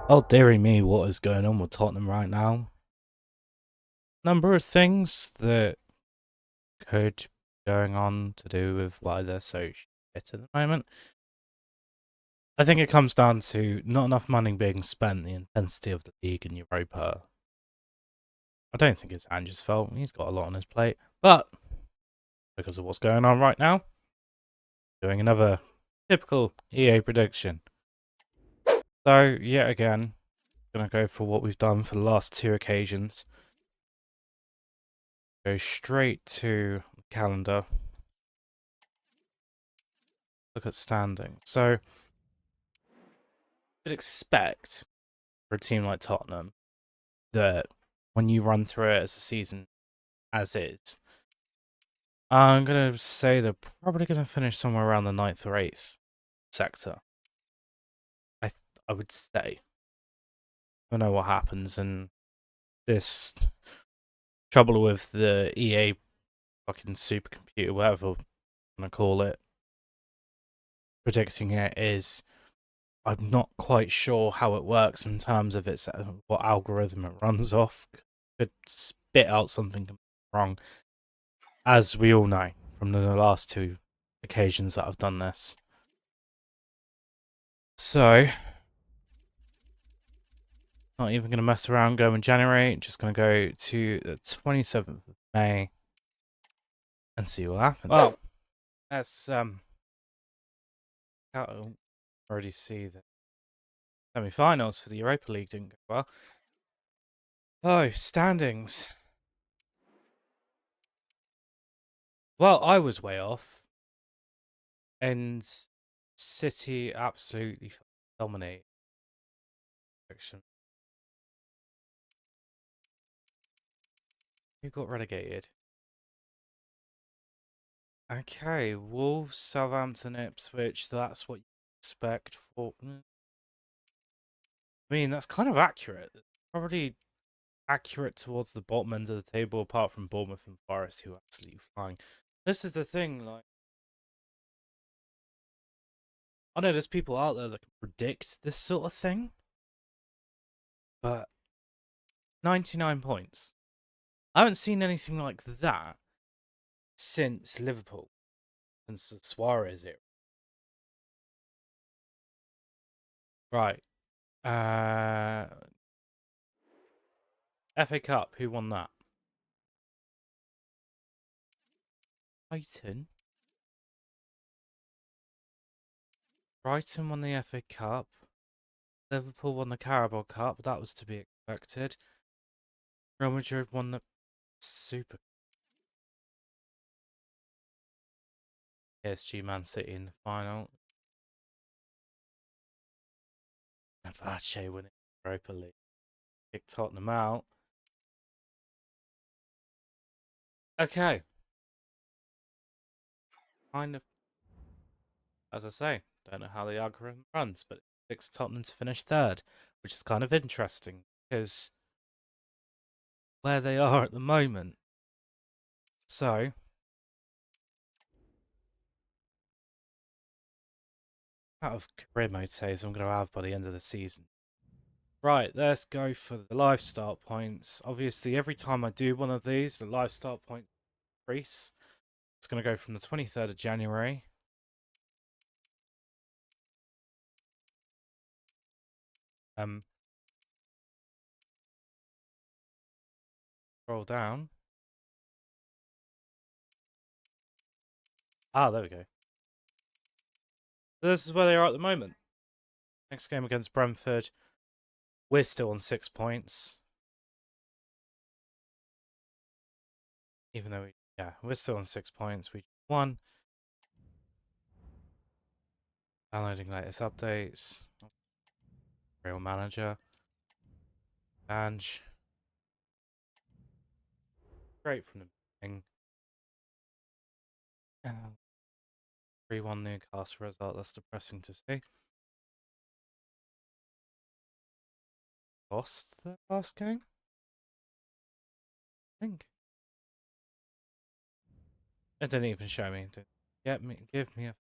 Oh, dearie me, what is going on with Tottenham right now? Number of things that could be going on to do with why they're so shit at the moment. I think it comes down to not enough money being spent, the intensity of the league in Europa. I don't think it's Ange's fault. He's got a lot on his plate. But because of what's going on right now, doing another typical EA prediction. So, yet again, going to go for what we've done for the last two occasions. Go straight to the calendar. Look at standing. So, I'd expect for a team like Tottenham that when you run through it as a season as is, I'm going to say they're probably going to finish somewhere around the 9th or 8th sector. I would say. I don't know what happens, and this trouble with the EA fucking supercomputer, whatever I'm going to call it, predicting it is, I'm not quite sure how it works in terms of its what algorithm it runs off. Could spit out something wrong, as we all know from the last two occasions that I've done this. So, not even going to mess around, go in January, just going to go to the 27th of May and see what happens. Well, let's already see the semi-finals for the Europa League didn't go well. Oh, standings. Well, I was way off, and City absolutely dominate. Who got relegated? Okay, Wolves, Southampton, Ipswich. That's what you expect for. I mean, that's kind of accurate. Probably accurate towards the bottom end of the table, apart from Bournemouth and Forest, who are absolutely flying. This is the thing, like, I know there's people out there that can predict this sort of thing, but 99 points. I haven't seen anything like that since Liverpool, since the Suarez era. Right. FA Cup, who won that? Brighton. Brighton won the FA Cup. Liverpool won the Carabao Cup. That was to be expected. Real Madrid won the Super. PSG Man City in the final. Apache winning the Europa League. Kicked Tottenham out. Okay. Kind of, as I say, don't know how the algorithm runs, but it picks Tottenham to finish third, which is kind of interesting because where they are at the moment. So, out of career mode saves I'm going to have by the end of the season. Right, let's go for the live start points. Obviously, every time I do one of these, the live start points increase. It's going to go from the 23rd of January. Scroll down. Ah, there we go. So this is where they are at the moment. Next game against Brentford. We're still on 6 points. Even though we're still on 6 points. We won. Downloading latest updates. Real manager. Ange. Great from the beginning. 3-1 Newcastle result. That's depressing to see. Lost the last game? I think. It didn't even show me. Give me a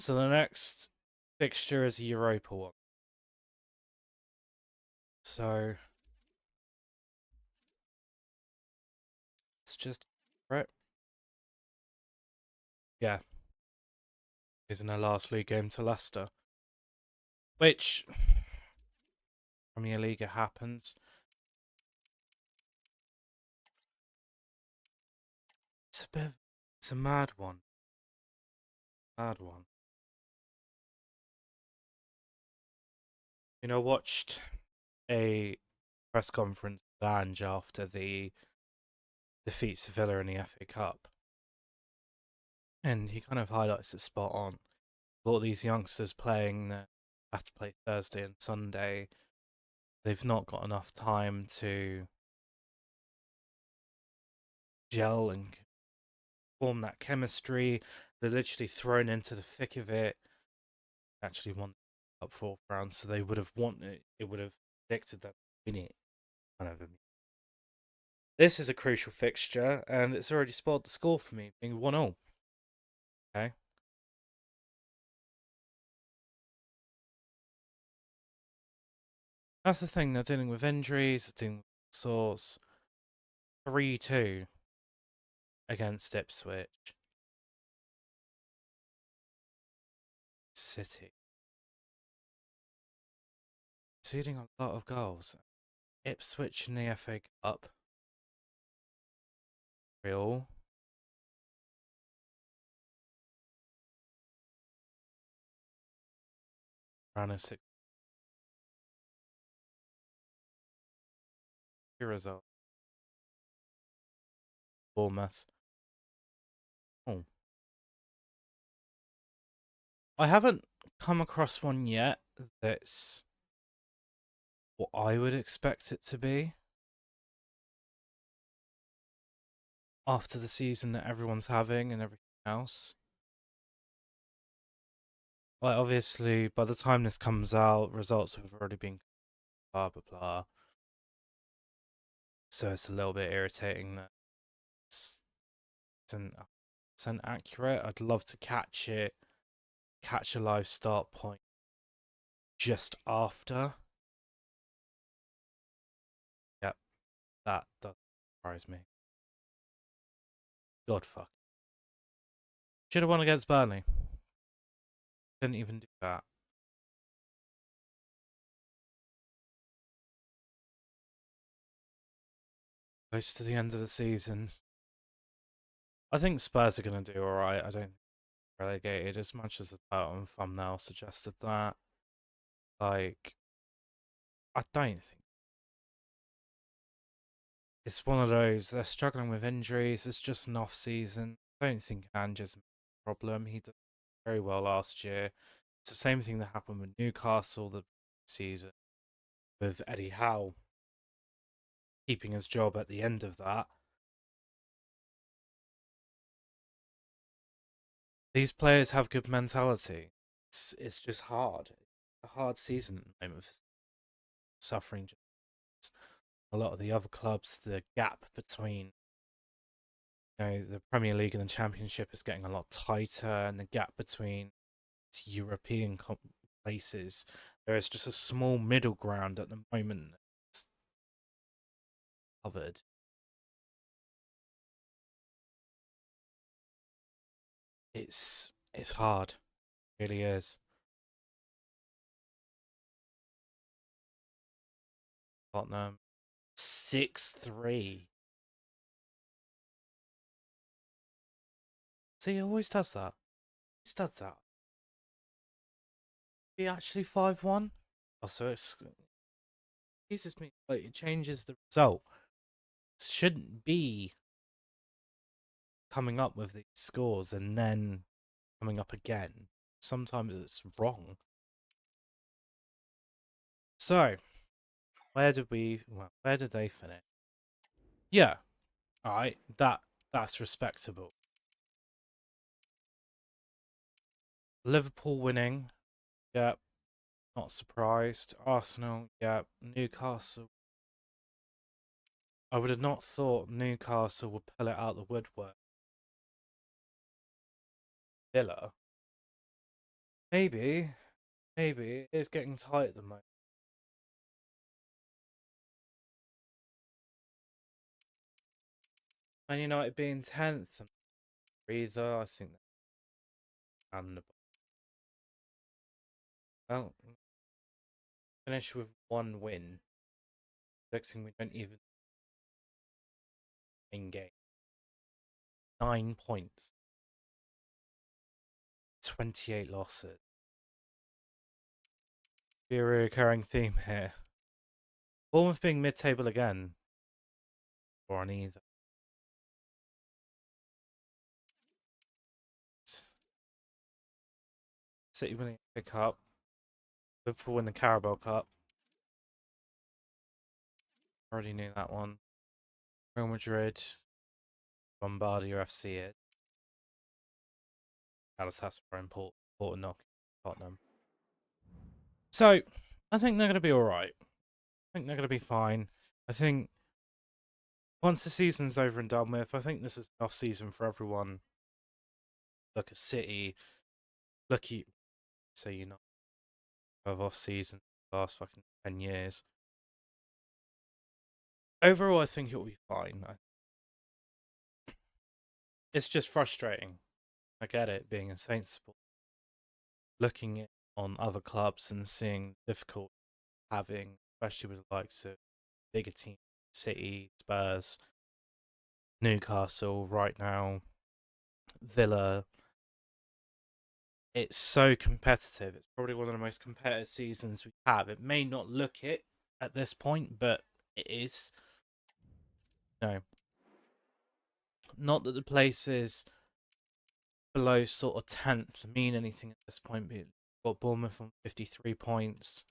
So the next fixture is a Europa one. So it's just right. Yeah, is in their last league game to Leicester, which Premier League happens. It's a mad one. Mad one. I watched a press conference with Ange after the defeat Sevilla in the FA Cup, and he kind of highlights it spot on. All these youngsters playing have to play Thursday and Sunday. They've not got enough time to gel and form that chemistry. They're literally thrown into the thick of it. Actually won up 4th round, so they would have wanted it. Would have predicted them to win it. Kind of. This is a crucial fixture, and it's already spoiled the score for me, being 1-0. Okay. That's the thing, they're dealing with injuries, they're dealing with sorts. 3-2 against Ipswich City. Conceding a lot of goals. Ipswich in the FA Cup. Real. Ran a 6 result. Bournemouth. Oh. I haven't come across one yet that's what I would expect it to be after the season that everyone's having and everything else. Like, obviously, by the time this comes out, results have already been blah blah blah. So it's a little bit irritating that isn't accurate. I'd love to catch a live start point just after. Yep, that does surprise me. God fuck. Should have won against Burnley. Didn't even do that. Close to the end of the season. I think Spurs are going to do alright. I don't think relegated as much as the title and thumbnail suggested that. Like, I don't think it's one of those. They're struggling with injuries. It's just an off season. I don't think Ange's a problem. He did very well last year. It's the same thing that happened with Newcastle the season with Eddie Howe keeping his job at the end of that. These players have good mentality. It's just hard. A hard season at the moment for suffering. A lot of the other clubs, the gap between the Premier League and the Championship is getting a lot tighter, and the gap between European places, there is just a small middle ground at the moment. It's covered. It's hard, it really is. Tottenham 6-3. See, he always does that. He does that. He actually 5-1. Also, it's me. Like, it changes the result. It shouldn't be coming up with these scores and then coming up again. Sometimes it's wrong. So, where did they finish? Yeah, alright, that's respectable. Liverpool winning, yep, not surprised. Arsenal, yep. Newcastle. I would have not thought Newcastle would pull it out the woodwork. Villa. Maybe it's getting tight at the moment. Man United being 10th, either I think that's understandable. Well, finish with 1 win. Next thing we don't even in game. 9 points. 28 losses. Be a recurring theme here. Bournemouth being mid-table again. Or on either. City winning the cup. Liverpool win the Carabao Cup. Already knew that one. Real Madrid. Bombardier FC it. Galatasaray and Porto knock Tottenham. So, I think they're going to be alright. I think they're going to be fine. I think once the season's over and done with, I think this is an off season for everyone. Look at City. Look at, say, you know, of off season the last fucking 10 years. Overall, I think it will be fine. It's just frustrating. I get it, being a Saints supporter. Looking on other clubs and seeing difficult having, especially with the likes of bigger teams, City, Spurs, Newcastle right now, Villa. It's so competitive. It's probably one of the most competitive seasons we have. It may not look it at this point, but it is. No. Not that the places below sort of 10th mean anything at this point, but got Bournemouth on 53 points.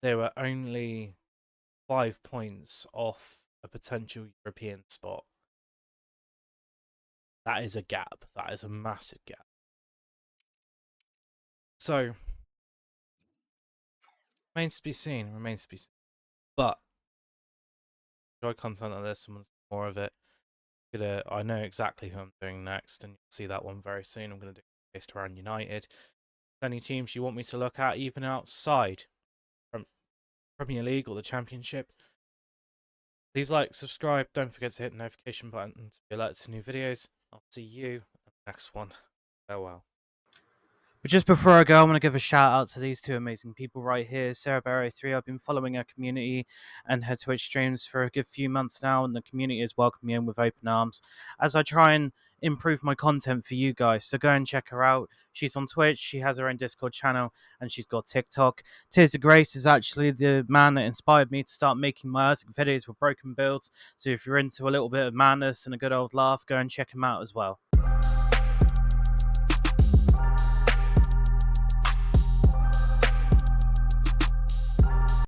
They were only 5 points off a potential European spot. That is a gap. That is a massive gap. So, remains to be seen. But, enjoy content like this and want more of it. I know exactly who I'm doing next, and you'll see that one very soon. I'm going to do based around United. Any teams you want me to look at, even outside from Premier League or the Championship, please like, subscribe. Don't forget to hit the notification button to be alerted to new videos. I'll see you in the next one. Farewell. But just before I go, I want to give a shout out to these two amazing people right here. Sarah Barrow 3, I've been following her community and her Twitch streams for a good few months now, and the community has welcomed me in with open arms as I try and improve my content for you guys. So go and check her out. She's on Twitch, she has her own Discord channel, and she's got TikTok. Tears of Grace is actually the man that inspired me to start making my Isaac videos with broken builds. So if you're into a little bit of madness and a good old laugh, go and check him out as well.